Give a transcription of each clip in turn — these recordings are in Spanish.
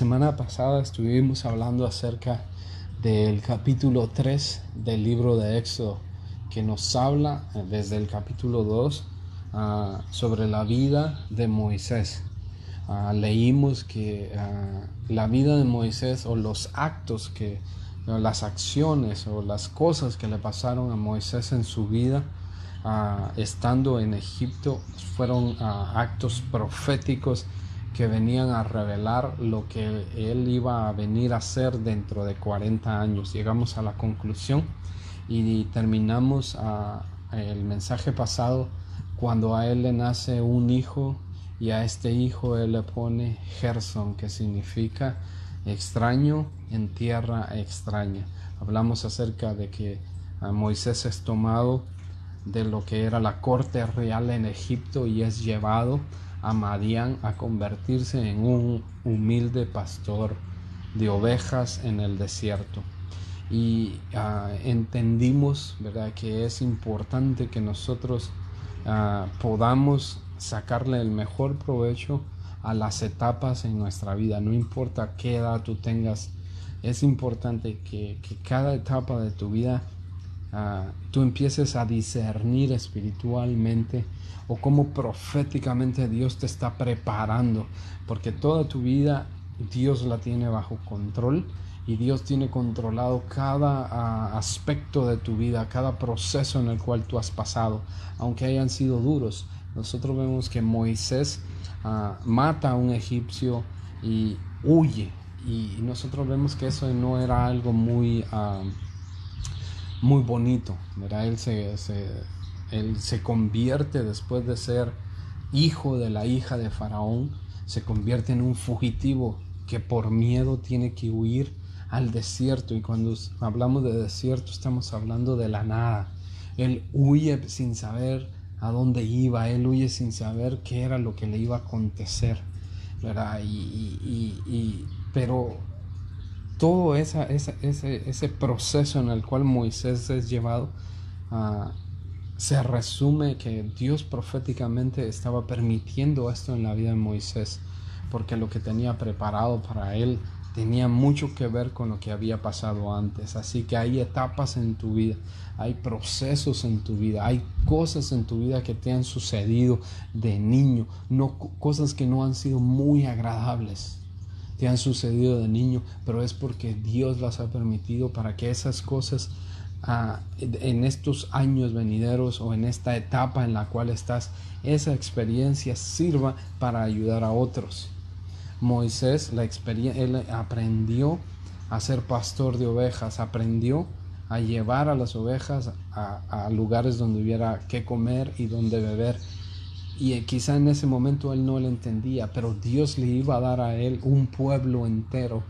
semana pasada estuvimos hablando acerca del capítulo 3 del libro de Éxodo, que nos habla desde el capítulo 2 sobre la vida de Moisés. Leímos que la vida de Moisés, o los actos las acciones o las cosas que le pasaron a Moisés en su vida estando en Egipto, fueron actos proféticos que venían a revelar lo que él iba a venir a hacer dentro de 40 años. Llegamos a la conclusión y terminamos el mensaje pasado cuando a él le nace un hijo, y a este hijo él le pone Gersón, que significa extraño en tierra extraña. Hablamos acerca de que Moisés es tomado de lo que era la corte real en Egipto y es llevado a Madián a convertirse en un humilde pastor de ovejas en el desierto. Y entendimos, ¿verdad?, que es importante que nosotros podamos sacarle el mejor provecho a las etapas en nuestra vida. No importa qué edad tú tengas, es importante que cada etapa de tu vida tú empieces a discernir espiritualmente o cómo proféticamente Dios te está preparando, porque toda tu vida Dios la tiene bajo control y Dios tiene controlado cada aspecto de tu vida, cada proceso en el cual tú has pasado, aunque hayan sido duros. Nosotros vemos que Moisés mata a un egipcio y huye, y nosotros vemos que eso no era algo muy bonito, ¿verdad? Él se convierte, después de ser hijo de la hija de Faraón, se convierte en un fugitivo que por miedo tiene que huir al desierto. Y cuando hablamos de desierto, estamos hablando de la nada. Él huye sin saber a dónde iba, él huye sin saber qué era lo que le iba a acontecer, ¿verdad? Pero todo ese proceso en el cual Moisés es llevado, se resume que Dios proféticamente estaba permitiendo esto en la vida de Moisés, porque lo que tenía preparado para él tenía mucho que ver con lo que había pasado antes. Así que hay etapas en tu vida, hay procesos en tu vida, hay cosas en tu vida que te han sucedido de niño, cosas que no han sido muy agradables. Te han sucedido de niño, pero es porque Dios las ha permitido para que esas cosas en estos años venideros o en esta etapa en la cual estás, esa experiencia sirva para ayudar a otros. Moisés, él aprendió a ser pastor de ovejas, aprendió a llevar a las ovejas a lugares donde hubiera que comer y donde beber. Y quizá en ese momento él no lo entendía, pero Dios le iba a dar a él un pueblo entero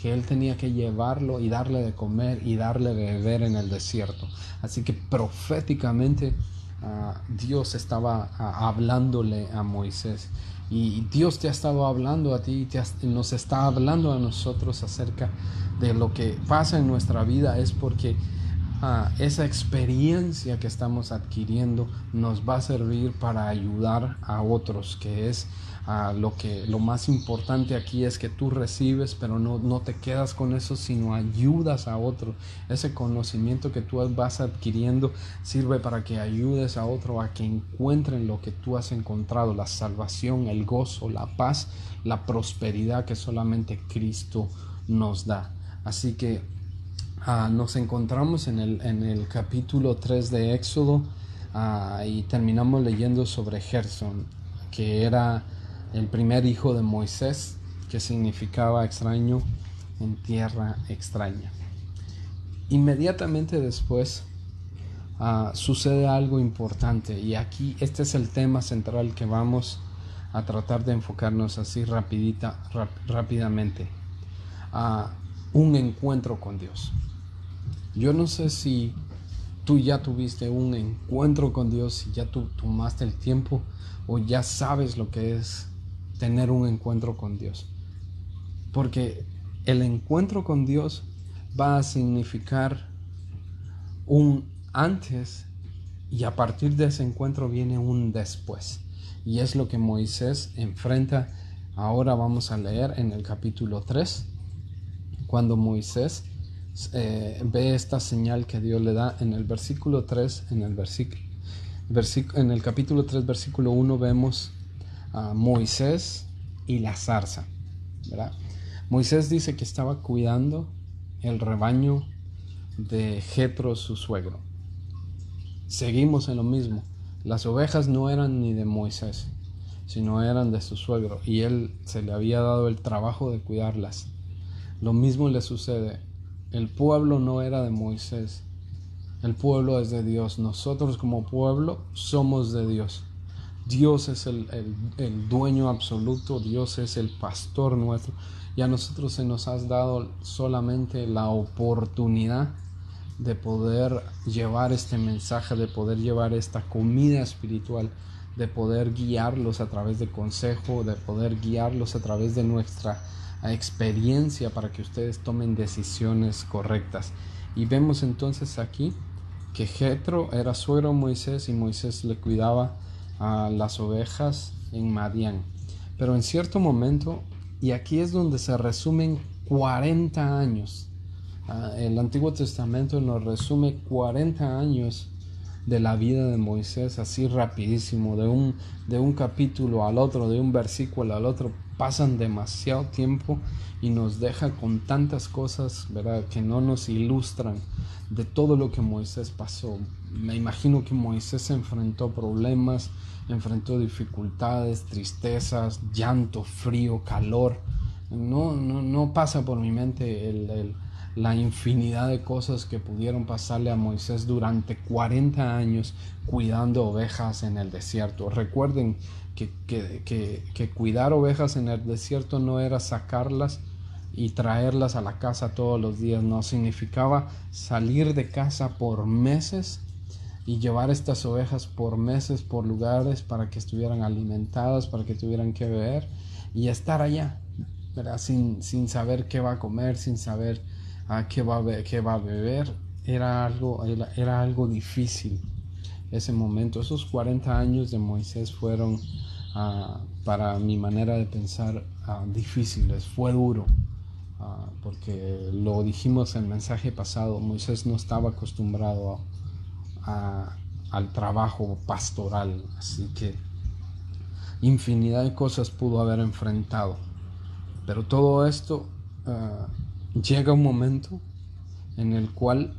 que él tenía que llevarlo y darle de comer y darle de beber en el desierto. Así que proféticamente Dios estaba hablándole a Moisés. Y Dios te ha estado hablando a ti, nos está hablando a nosotros acerca de lo que pasa en nuestra vida. Es porque esa experiencia que estamos adquiriendo nos va a servir para ayudar a otros, que es lo más importante aquí es que tú recibes, pero no te quedas con eso, sino ayudas a otro. Ese conocimiento que tú vas adquiriendo sirve para que ayudes a otro a que encuentren lo que tú has encontrado, la salvación, el gozo, la paz, la prosperidad que solamente Cristo nos da. Así que nos encontramos en el capítulo 3 de Éxodo y terminamos leyendo sobre Gersón, que era el primer hijo de Moisés, que significaba extraño en tierra extraña. Inmediatamente después sucede algo importante, y aquí este es el tema central que vamos a tratar de enfocarnos así rápidamente. Un encuentro con Dios. Yo no sé si tú ya tuviste un encuentro con Dios, si ya tú tomaste el tiempo o ya sabes lo que es tener un encuentro con Dios. Porque el encuentro con Dios va a significar un antes, y a partir de ese encuentro viene un después. Y es lo que Moisés enfrenta Ahora vamos a leer en el capítulo 3, cuando Moisés ve esta señal que Dios le da en el versículo 3, en el capítulo 3, versículo 1, vemos a Moisés y la zarza, ¿verdad? Moisés dice que estaba cuidando el rebaño de Jetro, su suegro. Seguimos en lo mismo. Las ovejas no eran ni de Moisés, sino eran de su suegro, y él se le había dado el trabajo de cuidarlas. Lo mismo le sucede. El pueblo no era de Moisés, el pueblo es de Dios. Nosotros como pueblo somos de Dios. Dios es el dueño absoluto, Dios es el pastor nuestro, y a nosotros se nos ha dado solamente la oportunidad de poder llevar este mensaje, de poder llevar esta comida espiritual, de poder guiarlos a través de consejo, de poder guiarlos a través de nuestra experiencia para que ustedes tomen decisiones correctas. Y vemos entonces aquí que Jetro era suegro de Moisés y Moisés le cuidaba a las ovejas en Madián. Pero en cierto momento, y aquí es donde se resumen 40 años, el Antiguo Testamento nos resume 40 años de la vida de Moisés así rapidísimo, de un capítulo al otro, de un versículo al otro, pasan demasiado tiempo y nos deja con tantas cosas, ¿verdad?, que no nos ilustran de todo lo que Moisés pasó. Me imagino que Moisés enfrentó problemas, enfrentó dificultades, tristezas, llanto, frío, calor. No pasa por mi mente la infinidad de cosas que pudieron pasarle a Moisés durante 40 años cuidando ovejas en el desierto. Recuerden que cuidar ovejas en el desierto no era sacarlas y traerlas a la casa todos los días, no, significaba salir de casa por meses y llevar estas ovejas por meses por lugares para que estuvieran alimentadas, para que tuvieran que beber y estar allá, ¿verdad?, sin saber qué va a comer, sin saber qué va a beber. Era algo difícil ese momento. Esos 40 años de Moisés fueron, para mi manera de pensar, difíciles. Fue duro, porque lo dijimos en el mensaje pasado, Moisés no estaba acostumbrado al trabajo pastoral, así que infinidad de cosas pudo haber enfrentado. Pero todo esto llega un momento en el cual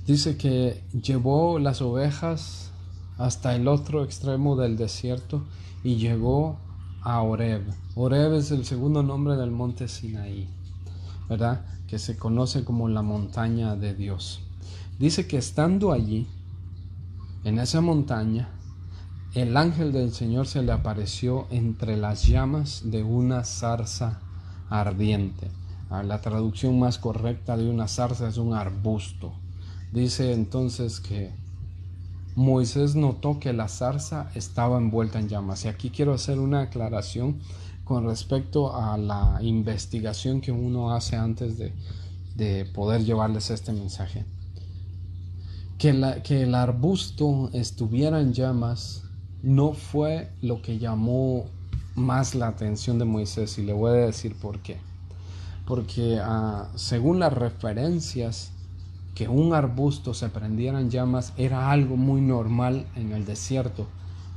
dice que llevó las ovejas hasta el otro extremo del desierto y llegó a Horeb. Horeb es el segundo nombre del monte Sinaí, ¿verdad?, que se conoce como la montaña de Dios. Dice que estando allí, en esa montaña, el ángel del Señor se le apareció entre las llamas de una zarza ardiente. La traducción más correcta de una zarza es un arbusto. Dice entonces que Moisés notó que la zarza estaba envuelta en llamas. Y aquí quiero hacer una aclaración con respecto a la investigación que uno hace antes de poder llevarles este mensaje. Que el arbusto estuviera en llamas no fue lo que llamó más la atención de Moisés, y le voy a decir por qué. Porque según las referencias, que un arbusto se prendiera en llamas era algo muy normal en el desierto,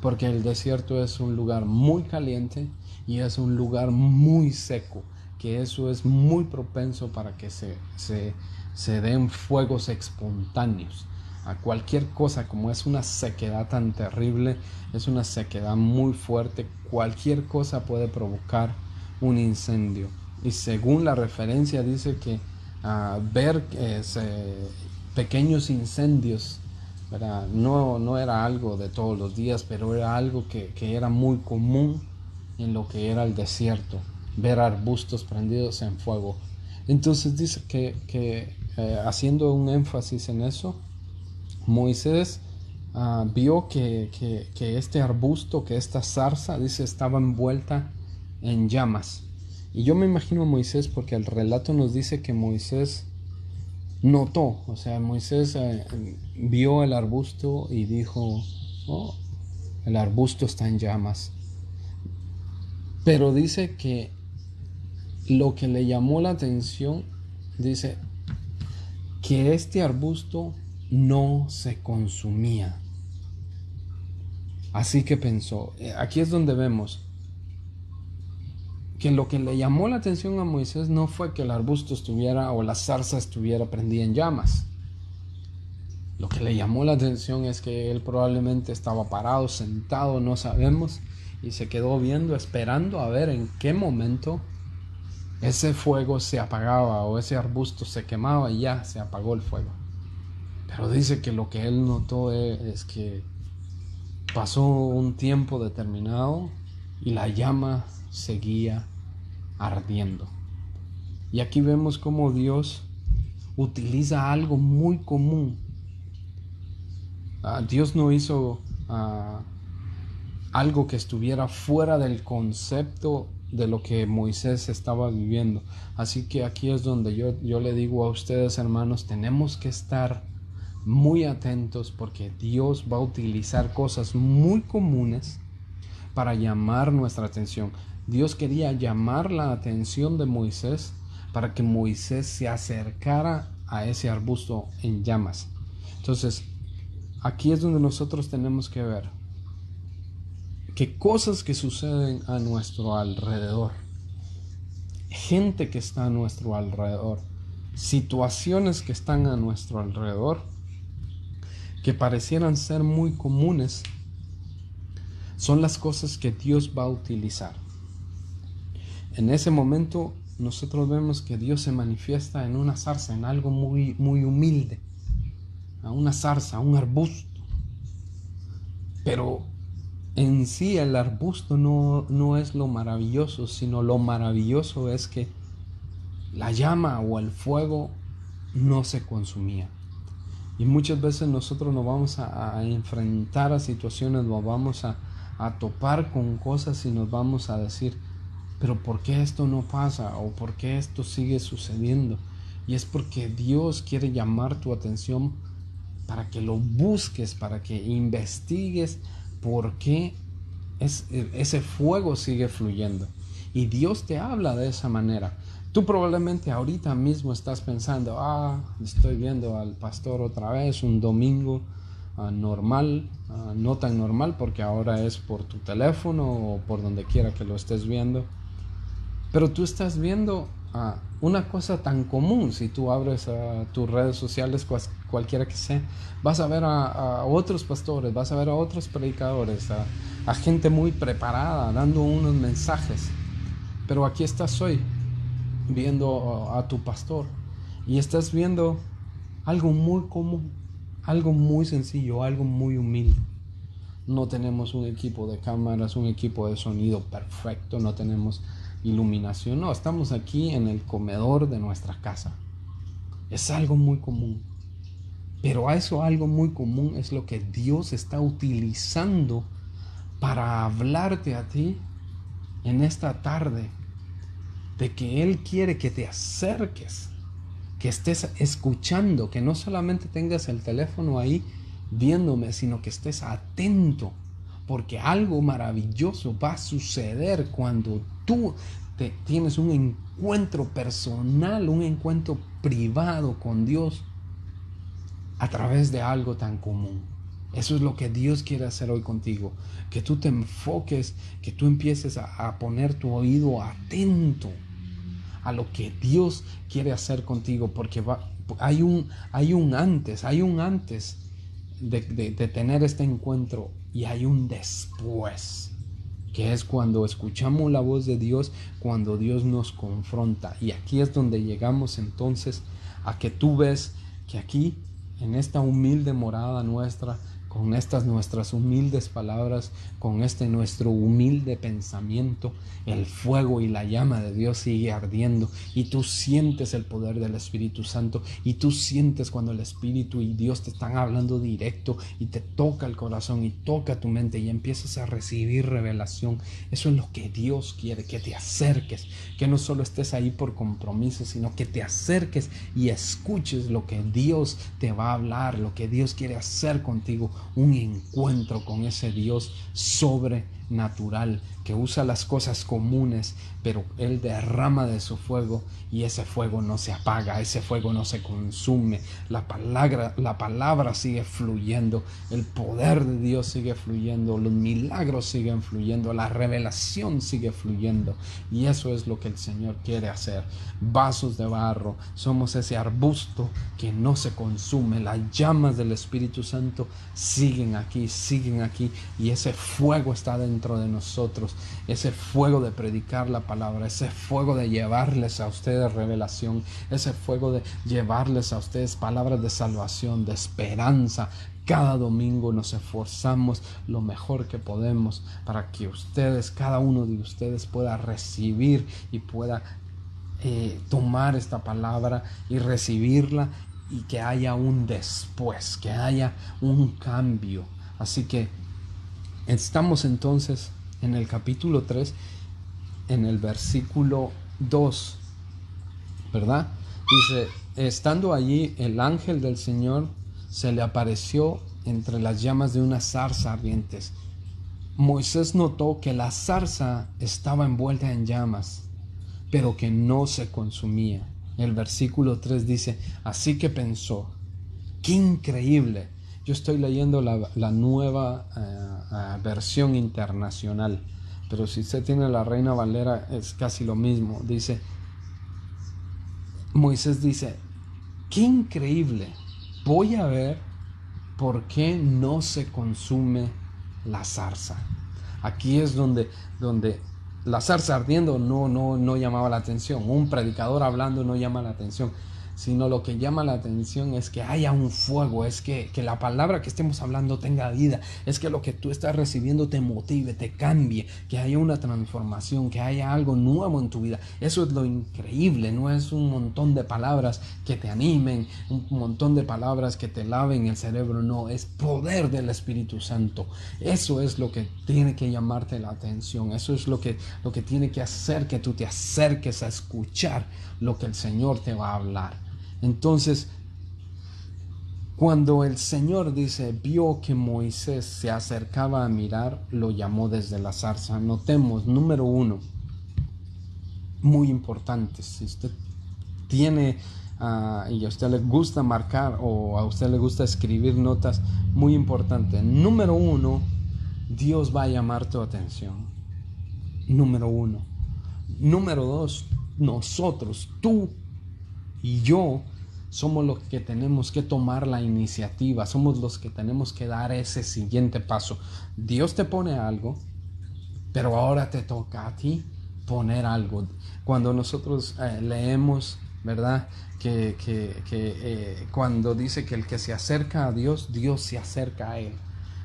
porque el desierto es un lugar muy caliente y es un lugar muy seco, que eso es muy propenso para que se den fuegos espontáneos. A cualquier cosa, como es una sequedad tan terrible, es una sequedad muy fuerte, cualquier cosa puede provocar un incendio. Y según la referencia dice que ver pequeños incendios, ¿verdad?, no era algo de todos los días, pero era algo que era muy común en lo que era el desierto, ver arbustos prendidos en fuego. Entonces dice que haciendo un énfasis en eso, Moisés vio que este arbusto, que esta zarza, dice, estaba envuelta en llamas. Y yo me imagino a Moisés, porque el relato nos dice que Moisés notó, o sea, Moisés vio el arbusto y dijo, oh, el arbusto está en llamas. Pero dice que lo que le llamó la atención, dice que este arbusto no se consumía. Así que pensó, aquí es donde vemos que lo que le llamó la atención a Moisés no fue que el arbusto estuviera o la zarza estuviera prendida en llamas. Lo que le llamó la atención es que él probablemente estaba parado, sentado, no sabemos, y se quedó viendo, esperando a ver en qué momento ese fuego se apagaba o ese arbusto se quemaba y ya se apagó el fuego. Pero dice que lo que él notó es que pasó un tiempo determinado y la llama seguía ardiendo. Y aquí vemos cómo Dios utiliza algo muy común. Dios no hizo algo que estuviera fuera del concepto de lo que Moisés estaba viviendo. Así que aquí es donde yo le digo a ustedes, hermanos, tenemos que estar muy atentos porque Dios va a utilizar cosas muy comunes para llamar nuestra atención. Dios quería llamar la atención de Moisés para que Moisés se acercara a ese arbusto en llamas. Entonces, aquí es donde nosotros tenemos que ver que cosas que suceden a nuestro alrededor, gente que está a nuestro alrededor, situaciones que están a nuestro alrededor, que parecieran ser muy comunes, son las cosas que Dios va a utilizar. En ese momento nosotros vemos que Dios se manifiesta en una zarza, en algo muy, muy humilde, a una zarza, a un arbusto. Pero en sí el arbusto no es lo maravilloso, sino lo maravilloso es que la llama o el fuego no se consumía. Y muchas veces nosotros nos vamos a enfrentar a situaciones, nos vamos a topar con cosas y nos vamos a decir, pero ¿por qué esto no pasa? ¿O por qué esto sigue sucediendo? Y es porque Dios quiere llamar tu atención para que lo busques, para que investigues por qué ese fuego sigue fluyendo. Y Dios te habla de esa manera. Tú probablemente ahorita mismo estás pensando, estoy viendo al pastor otra vez un domingo normal, no tan normal porque ahora es por tu teléfono o por donde quiera que lo estés viendo. Pero tú estás viendo una cosa tan común. Si tú abres tus redes sociales, cualquiera que sea, vas a ver a otros pastores, vas a ver a otros predicadores, a gente muy preparada, dando unos mensajes. Pero aquí estás hoy, viendo a tu pastor, y estás viendo algo muy común, algo muy sencillo, algo muy humilde. No tenemos un equipo de cámaras, un equipo de sonido perfecto, no tenemos iluminación, no, estamos aquí en el comedor de nuestra casa. Es algo muy común, pero a eso algo muy común es lo que Dios está utilizando para hablarte a ti en esta tarde, de que Él quiere que te acerques, que estés escuchando, que no solamente tengas el teléfono ahí viéndome, sino que estés atento, porque algo maravilloso va a suceder cuando tú tienes un encuentro personal, un encuentro privado con Dios a través de algo tan común. Eso es lo que Dios quiere hacer hoy contigo, que tú te enfoques, que tú empieces a poner tu oído atento a lo que Dios quiere hacer contigo, porque hay un antes de tener este encuentro y hay un después, que es cuando escuchamos la voz de Dios, cuando Dios nos confronta. Y aquí es donde llegamos entonces a que tú ves que aquí, en esta humilde morada nuestra, con estas nuestras humildes palabras, con este nuestro humilde pensamiento, el fuego y la llama de Dios sigue ardiendo y tú sientes el poder del Espíritu Santo y tú sientes cuando el Espíritu y Dios te están hablando directo y te toca el corazón y toca tu mente y empiezas a recibir revelación. Eso es lo que Dios quiere, que te acerques, que no solo estés ahí por compromiso, sino que te acerques y escuches lo que Dios te va a hablar, lo que Dios quiere hacer contigo, un encuentro con ese Dios natural, que usa las cosas comunes, pero Él derrama de su fuego y ese fuego no se apaga, ese fuego no se consume. La palabra sigue fluyendo, el poder de Dios sigue fluyendo, los milagros siguen fluyendo, la revelación sigue fluyendo, y eso es lo que el Señor quiere hacer. Vasos de barro, somos ese arbusto que no se consume. Las llamas del Espíritu Santo siguen aquí, y ese fuego está dentro de nosotros, ese fuego de predicar la palabra, ese fuego de llevarles a ustedes revelación, ese fuego de llevarles a ustedes palabras de salvación, de esperanza. Cada domingo nos esforzamos lo mejor que podemos para que ustedes, cada uno de ustedes, pueda recibir y pueda tomar esta palabra y recibirla, y que haya un después, que haya un cambio. Así que estamos entonces en el capítulo 3, en el versículo 2, ¿verdad? Dice: estando allí, el ángel del Señor se le apareció entre las llamas de una zarza ardientes. Moisés notó que la zarza estaba envuelta en llamas, pero que no se consumía. El versículo 3 dice: así que pensó, ¡qué increíble! Yo estoy leyendo la nueva versión internacional, pero si usted tiene la Reina Valera es casi lo mismo. Dice, Moisés dice: ¡qué increíble! Voy a ver por qué no se consume la zarza. Aquí es donde la zarza ardiendo no llamaba la atención. Un predicador hablando no llama la atención, sino lo que llama la atención es que haya un fuego, es que la palabra que estemos hablando tenga vida, es que lo que tú estás recibiendo te motive, te cambie, que haya una transformación, que haya algo nuevo en tu vida. Eso es lo increíble, no es un montón de palabras que te animen, un montón de palabras que te laven el cerebro, no, es poder del Espíritu Santo. Eso es lo que tiene que llamarte la atención, eso es lo que tiene que hacer que tú te acerques a escuchar lo que el Señor te va a hablar. Entonces, cuando el Señor vio que Moisés se acercaba a mirar, lo llamó desde la zarza. Notemos, número 1, muy importante. Si usted tiene y a usted le gusta marcar o a usted le gusta escribir notas, muy importante. Número 1, Dios va a llamar tu atención. Número 1. Número 2, nosotros, tú y yo, somos los que tenemos que tomar la iniciativa, somos los que tenemos que dar ese siguiente paso. Dios te pone algo, pero ahora te toca a ti poner algo. Cuando nosotros leemos, ¿verdad? Que cuando dice que el que se acerca a Dios, Dios se acerca a él.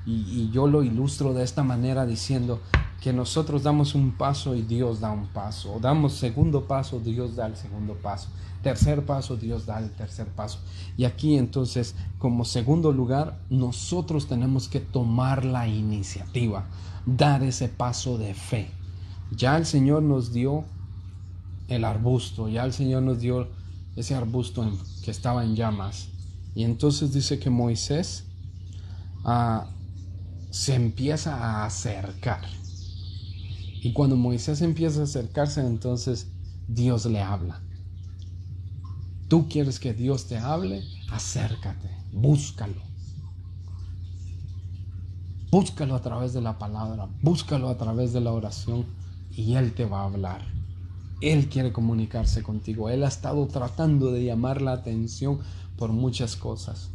Y yo lo ilustro de esta manera diciendo que nosotros damos un paso y Dios da un paso. Damos segundo paso, Dios da el segundo paso. Tercer paso, Dios da el tercer paso. Y aquí entonces, como segundo lugar, nosotros tenemos que tomar la iniciativa, dar ese paso de fe. Ya el Señor nos dio el arbusto, ya el Señor nos dio ese arbusto que estaba en llamas. Y entonces dice que Moisés se empieza a acercar. Y cuando Moisés empieza a acercarse, entonces Dios le habla. ¿Tú quieres que Dios te hable? Acércate, búscalo. Búscalo a través de la palabra, búscalo a través de la oración y Él te va a hablar. Él quiere comunicarse contigo. Él ha estado tratando de llamar la atención por muchas cosas.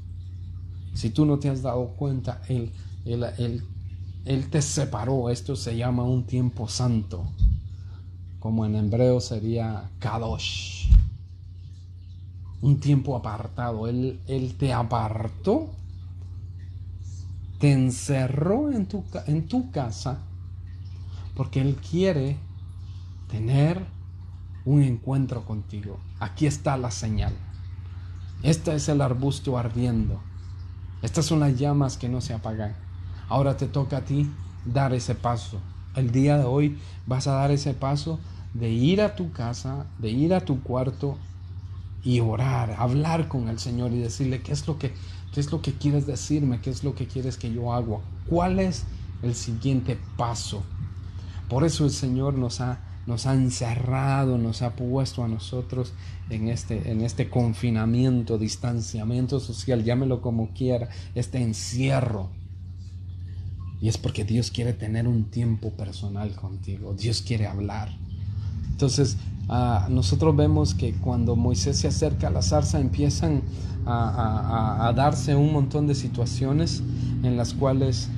Si tú no te has dado cuenta, Él te separó. Esto se llama un tiempo santo, como en hebreo sería kadosh, un tiempo apartado. Él te apartó, te encerró en tu casa, porque Él quiere tener un encuentro contigo. Aquí está la señal. Este es el arbusto ardiendo. Estas son las llamas que no se apagan. Ahora te toca a ti dar ese paso. El día de hoy vas a dar ese paso de ir a tu casa, de ir a tu cuarto y orar, hablar con el Señor y decirle qué es lo que quieres decirme, qué es lo que quieres que yo haga, cuál es el siguiente paso Por eso el Señor nos ha encerrado, nos ha puesto a nosotros en este confinamiento, distanciamiento social, llámelo como quiera, este encierro. Y es porque Dios quiere tener un tiempo personal contigo, Dios quiere hablar. Entonces, nosotros vemos que cuando Moisés se acerca a la zarza empiezan a darse un montón de situaciones en las cuales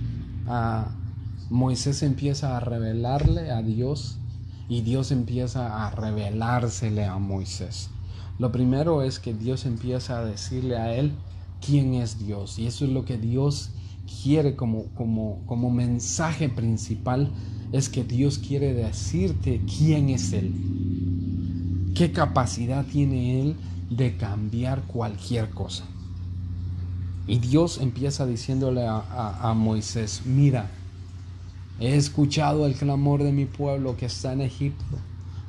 Moisés empieza a revelarle a Dios y Dios empieza a revelársele a Moisés. Lo primero es que Dios empieza a decirle a él quién es Dios, y eso es lo que Dios quiere como mensaje principal, es que Dios quiere decirte quién es Él, qué capacidad tiene Él de cambiar cualquier cosa. Y Dios empieza diciéndole a Moisés: mira, he escuchado el clamor de mi pueblo que está en Egipto,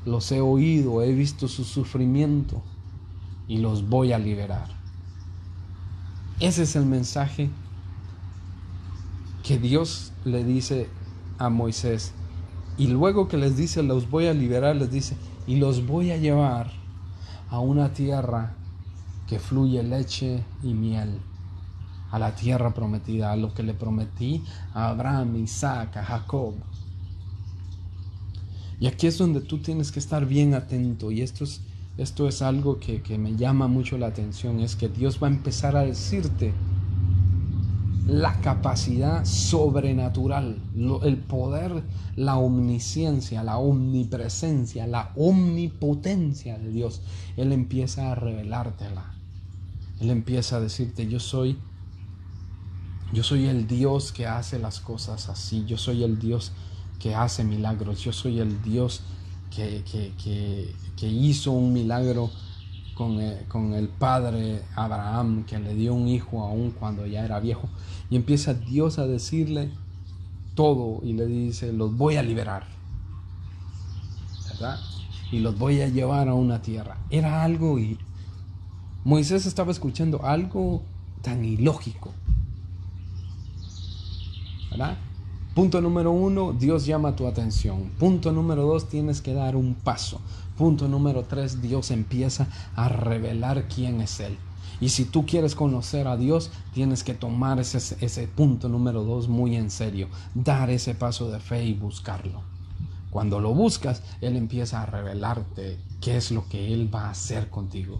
los he oído, he visto su sufrimiento y los voy a liberar. Ese es el mensaje que Dios le dice a Moisés. Y luego que les dice los voy a liberar, les dice: y los voy a llevar a una tierra que fluye leche y miel, a la tierra prometida, a lo que le prometí a Abraham, Isaac, a Jacob. Y aquí es donde tú tienes que estar bien atento, y esto es algo que me llama mucho la atención, es que Dios va a empezar a decirte la capacidad sobrenatural, el poder, la omnisciencia, la omnipresencia, la omnipotencia de Dios. Él empieza a revelártela. Él empieza a decirte: yo soy el Dios que hace las cosas así. Yo soy el Dios que hace milagros. Yo soy el Dios que hizo un milagro con el padre Abraham, que le dio un hijo aún cuando ya era viejo. Y empieza Dios a decirle todo y le dice: los voy a liberar, ¿verdad? Y los voy a llevar a una tierra. Era algo, y Moisés estaba escuchando algo tan ilógico, ¿verdad? Punto número 1, Dios llama tu atención. Punto número 2, tienes que dar un paso. Punto número 3, Dios empieza a revelar quién es Él. Y si tú quieres conocer a Dios, tienes que tomar ese punto número 2 muy en serio. Dar ese paso de fe y buscarlo. Cuando lo buscas, Él empieza a revelarte qué es lo que Él va a hacer contigo.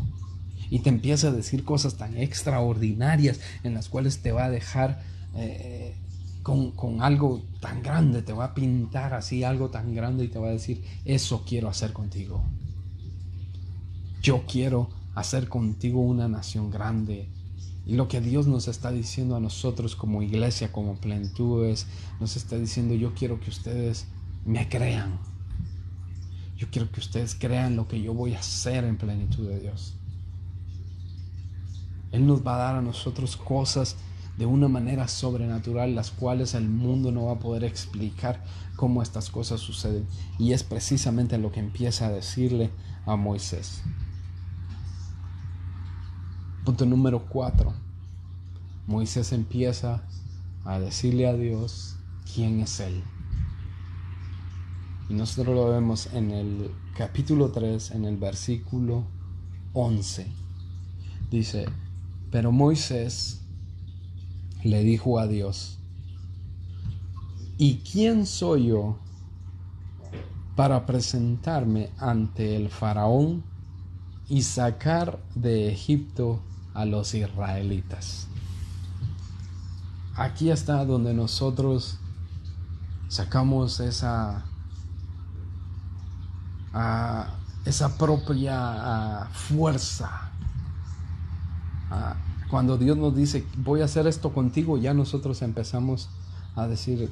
Y te empieza a decir cosas tan extraordinarias en las cuales te va a dejar con algo tan grande. Te va a pintar así algo tan grande y te va a decir: eso quiero hacer contigo. Yo quiero hacer contigo una nación grande. Y lo que Dios nos está diciendo a nosotros como iglesia, como Plenitud, nos está diciendo: yo quiero que ustedes me crean. Yo quiero que ustedes crean lo que yo voy a hacer en Plenitud de Dios. Él nos va a dar a nosotros cosas de una manera sobrenatural, las cuales el mundo no va a poder explicar cómo estas cosas suceden. Y es precisamente lo que empieza a decirle a Moisés. Punto número 4. Moisés empieza a decirle a Dios quién es Él. Y nosotros lo vemos en el capítulo 3, en el versículo 11. Dice: pero Moisés le dijo a Dios: ¿y quién soy yo para presentarme ante el faraón y sacar de Egipto a los israelitas? Aquí está donde nosotros sacamos esa propia fuerza. Cuando Dios nos dice: voy a hacer esto contigo, ya nosotros empezamos a decir: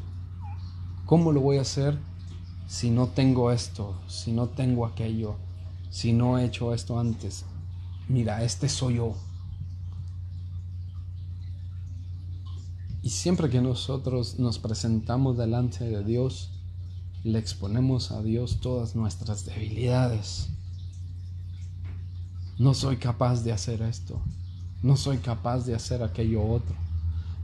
¿cómo lo voy a hacer si no tengo esto, si no tengo aquello, si no he hecho esto antes? Mira, este soy yo. Y siempre que nosotros nos presentamos delante de Dios, le exponemos a Dios todas nuestras debilidades. No soy capaz de hacer esto. No soy capaz de hacer aquello otro.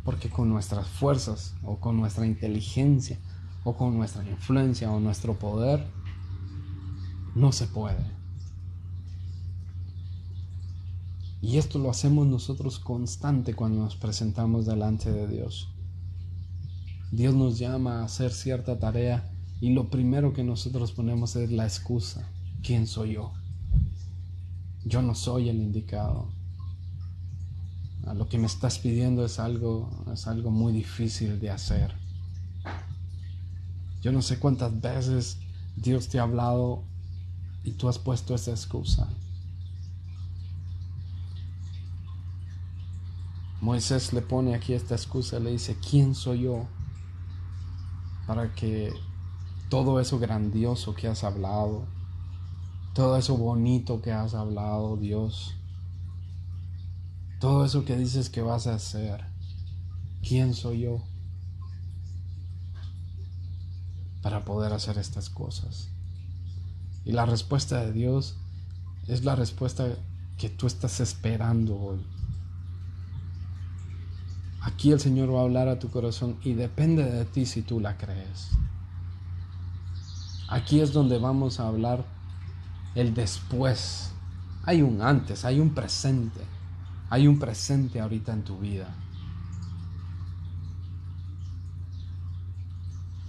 Porque con nuestras fuerzas o con nuestra inteligencia o con nuestra influencia o nuestro poder, no se puede. Y esto lo hacemos nosotros constante cuando nos presentamos delante de Dios. Dios nos llama a hacer cierta tarea y lo primero que nosotros ponemos es la excusa. ¿Quién soy yo? Yo no soy el indicado. Lo que me estás pidiendo es algo muy difícil de hacer. Yo no sé cuántas veces Dios te ha hablado y tú has puesto esa excusa. Moisés le pone aquí esta excusa, le dice, ¿quién soy yo? Para que todo eso grandioso que has hablado, todo eso bonito que has hablado, Dios, todo eso que dices que vas a hacer, ¿quién soy yo para poder hacer estas cosas? Y la respuesta de Dios es la respuesta que tú estás esperando hoy. Aquí el Señor va a hablar a tu corazón y depende de ti si tú la crees. Aquí es donde vamos a hablar el después. Hay un antes, hay un presente. Hay un presente ahorita en tu vida.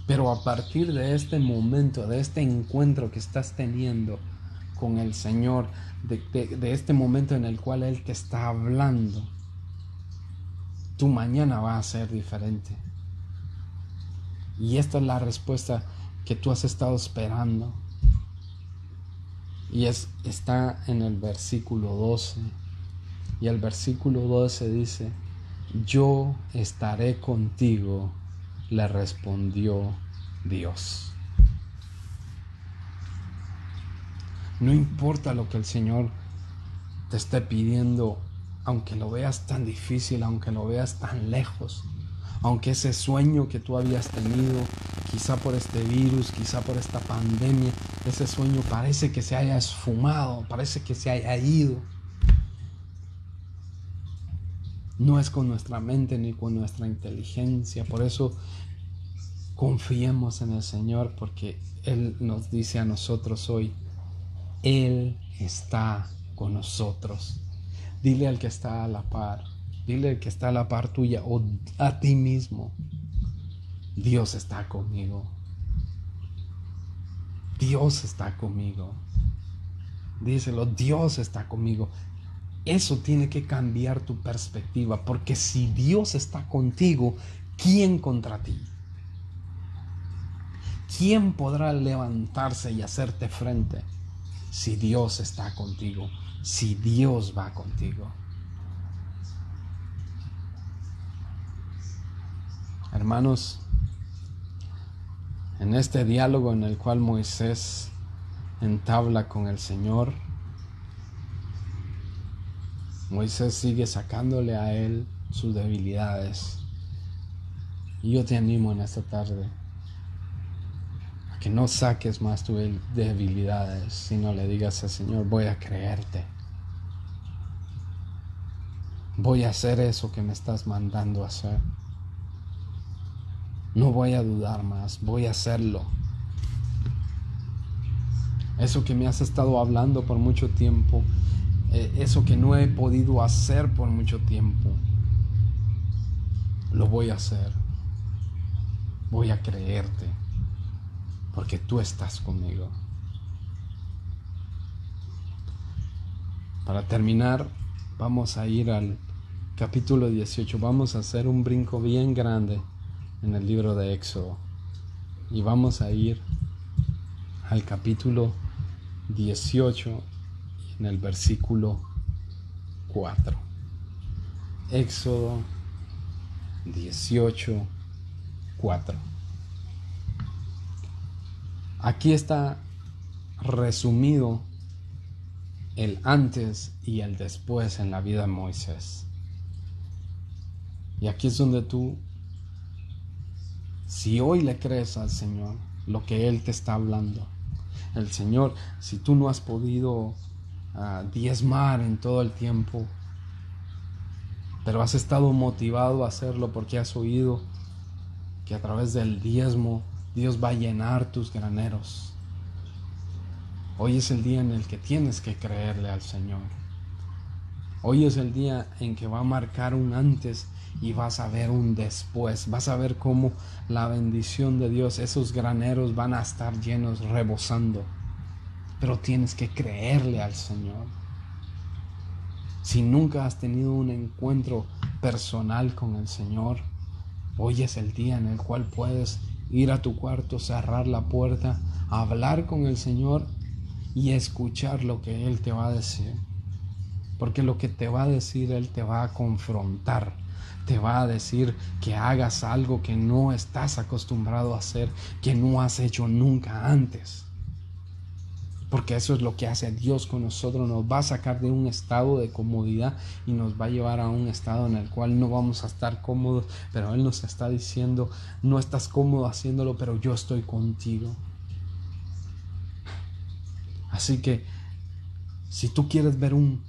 Pero a partir de este momento, de este encuentro que estás teniendo con el Señor, de este momento en el cual Él te está hablando, tu mañana va a ser diferente. Y esta es la respuesta que tú has estado esperando. Y está en el versículo 12. Y el versículo 12 dice, yo estaré contigo, le respondió Dios. No importa lo que el Señor te esté pidiendo, aunque lo veas tan difícil, aunque lo veas tan lejos, aunque ese sueño que tú habías tenido, quizá por este virus, quizá por esta pandemia, ese sueño parece que se haya esfumado, parece que se haya ido. No es con nuestra mente ni con nuestra inteligencia. Por eso confiemos en el Señor, porque Él nos dice a nosotros hoy, Él está con nosotros. Dile al que está a la par, dile al que está a la par tuya o a ti mismo, Dios está conmigo. Dios está conmigo. Díselo, Dios está conmigo. Eso tiene que cambiar tu perspectiva, porque si Dios está contigo, ¿quién contra ti? ¿Quién podrá levantarse y hacerte frente si Dios está contigo? Si Dios va contigo. Hermanos, en este diálogo en el cual Moisés entabla con el Señor, Moisés sigue sacándole a él sus debilidades. Y yo te animo en esta tarde a que no saques más tus debilidades, sino le digas al Señor, voy a creerte. Voy a hacer eso que me estás mandando a hacer. No voy a dudar más, voy a hacerlo. Eso que me has estado hablando por mucho tiempo, eso que no he podido hacer por mucho tiempo, lo voy a hacer. Voy a creerte, porque tú estás conmigo. Para terminar, vamos a ir al capítulo 18. Vamos a hacer un brinco bien grande en el libro de Éxodo. Y vamos a ir al capítulo 18 en el versículo 4. Éxodo 18, 4. Aquí está resumido el antes y el después en la vida de Moisés. Y aquí es donde tú, si hoy le crees al Señor lo que Él te está hablando, el Señor, si tú no has podido diezmar en todo el tiempo, pero has estado motivado a hacerlo porque has oído que a través del diezmo Dios va a llenar tus graneros. Hoy es el día en el que tienes que creerle al Señor. Hoy es el día en que va a marcar un antes y vas a ver un después. Vas a ver cómo la bendición de Dios, esos graneros van a estar llenos, rebosando. Pero tienes que creerle al Señor. Si nunca has tenido un encuentro personal con el Señor, hoy es el día en el cual puedes ir a tu cuarto, cerrar la puerta, hablar con el Señor y escuchar lo que Él te va a decir. Porque lo que te va a decir, Él te va a confrontar. Te va a decir que hagas algo que no estás acostumbrado a hacer, que no has hecho nunca antes. Porque eso es lo que hace Dios con nosotros. Nos va a sacar de un estado de comodidad y nos va a llevar a un estado en el cual no vamos a estar cómodos. Pero Él nos está diciendo, no estás cómodo haciéndolo, pero yo estoy contigo. Así que si tú quieres ver un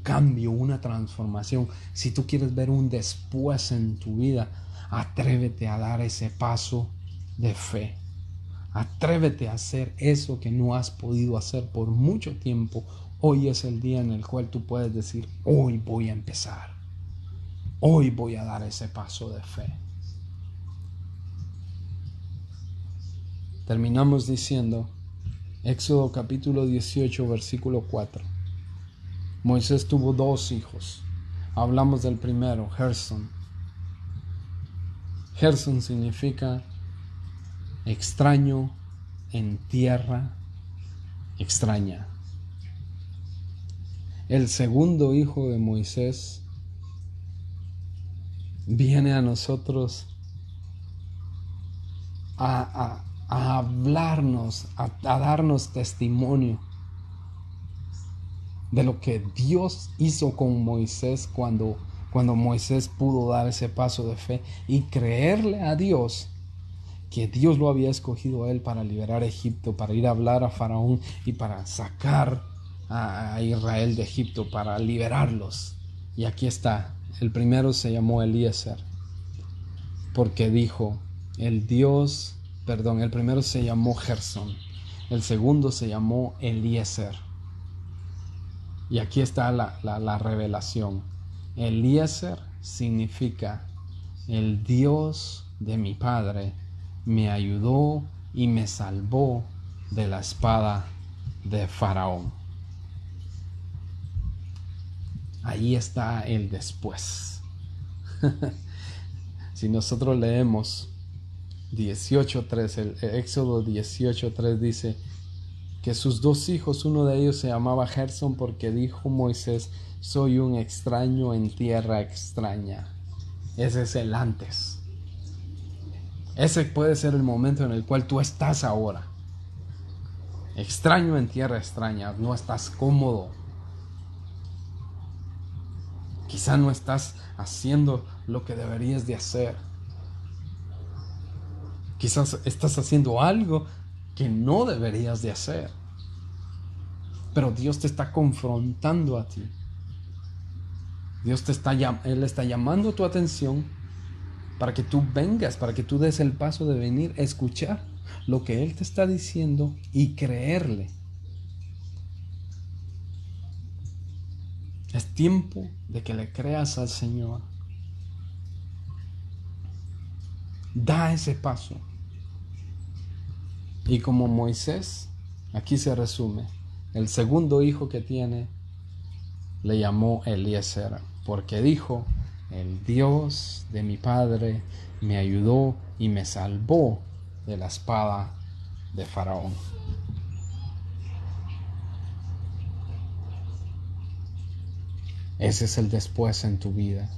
cambio, una transformación, si tú quieres ver un después en tu vida, atrévete a dar ese paso de fe. Atrévete a hacer eso que no has podido hacer por mucho tiempo. Hoy es el día en el cual tú puedes decir, hoy voy a empezar. Hoy voy a dar ese paso de fe. Terminamos diciendo, Éxodo capítulo 18, versículo 4. Moisés tuvo 2 hijos. Hablamos del primero, Gerson. Gerson significa extraño en tierra extraña. El segundo hijo de Moisés viene a nosotros a hablarnos, a darnos testimonio de lo que Dios hizo con Moisés cuando Moisés pudo dar ese paso de fe y creerle a Dios que Dios lo había escogido a él para liberar a Egipto, para ir a hablar a Faraón y para sacar a Israel de Egipto, para liberarlos. Y aquí está, el primero se llamó Eliezer, porque dijo, el primero se llamó Gersón, el segundo se llamó Eliezer. Y aquí está la revelación. Eliezer significa, el Dios de mi padre me ayudó y me salvó de la espada de Faraón. Ahí está el después. Si nosotros leemos 18:3, el Éxodo 18:3 dice que sus 2 hijos, uno de ellos se llamaba Gersón porque dijo Moisés, soy un extraño en tierra extraña. Ese es el antes. Ese puede ser el momento en el cual tú estás ahora. Extraño en tierra extraña, no estás cómodo. Quizá no estás haciendo lo que deberías de hacer. Quizás estás haciendo algo que no deberías de hacer. Pero Dios te está confrontando a ti. Él está llamando tu atención para que tú vengas, para que tú des el paso de venir a escuchar lo que Él te está diciendo y creerle. Es tiempo de que le creas al Señor. Da ese paso. Y como Moisés, aquí se resume, el segundo hijo que tiene le llamó Eliezer, porque dijo, el Dios de mi padre me ayudó y me salvó de la espada de Faraón. Ese es el después en tu vida.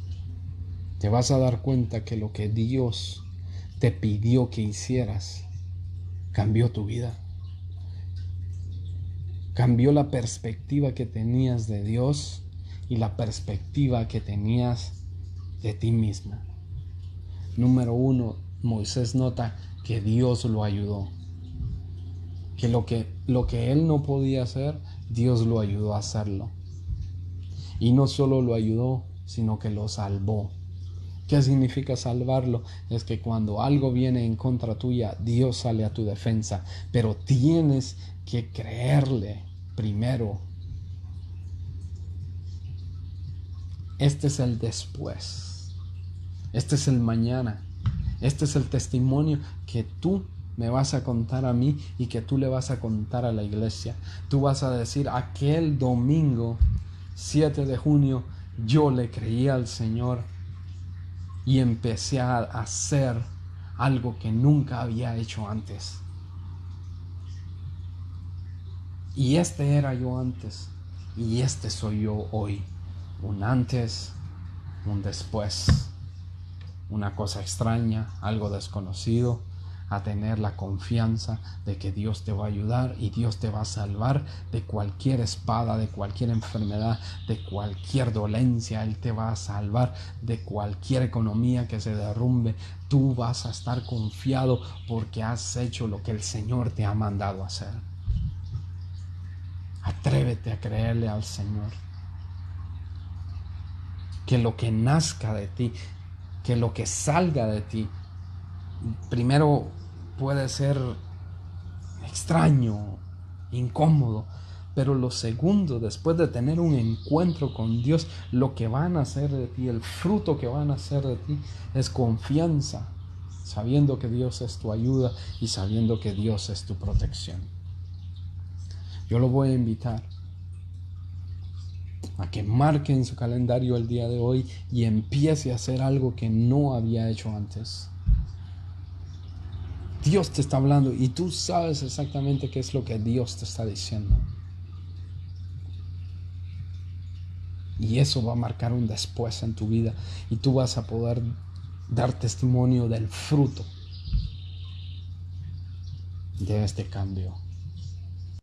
Te vas a dar cuenta que lo que Dios te pidió que hicieras cambió tu vida. Cambió la perspectiva que tenías de Dios y la perspectiva que tenías de ti misma. Número 1, Moisés nota que Dios lo ayudó. Que lo que él no podía hacer, Dios lo ayudó a hacerlo. Y no solo lo ayudó, sino que lo salvó. ¿Qué significa salvarlo? Es que cuando algo viene en contra tuya, Dios sale a tu defensa, pero tienes que creerle primero. Este es el después. Este es el mañana. Este es el testimonio que tú me vas a contar a mí y que tú le vas a contar a la iglesia. Tú vas a decir, aquel domingo 7 de junio yo le creí al Señor y empecé a hacer algo que nunca había hecho antes. Y este era yo antes y este soy yo hoy. Un antes, un después. Una cosa extraña, algo desconocido, a tener la confianza de que Dios te va a ayudar y Dios te va a salvar de cualquier espada, de cualquier enfermedad, de cualquier dolencia. Él te va a salvar de cualquier economía que se derrumbe. Tú vas a estar confiado porque has hecho lo que el Señor te ha mandado hacer. Atrévete a creerle al Señor. Que lo que nazca de ti, que lo que salga de ti, primero puede ser extraño, incómodo, pero lo segundo, después de tener un encuentro con Dios, lo que van a hacer de ti, el fruto que van a hacer de ti es confianza, sabiendo que Dios es tu ayuda y sabiendo que Dios es tu protección. Yo lo voy a invitar a que marque en su calendario el día de hoy y empiece a hacer algo que no había hecho antes. Dios te está hablando y tú sabes exactamente qué es lo que Dios te está diciendo. Y eso va a marcar un después en tu vida y tú vas a poder dar testimonio del fruto de este cambio.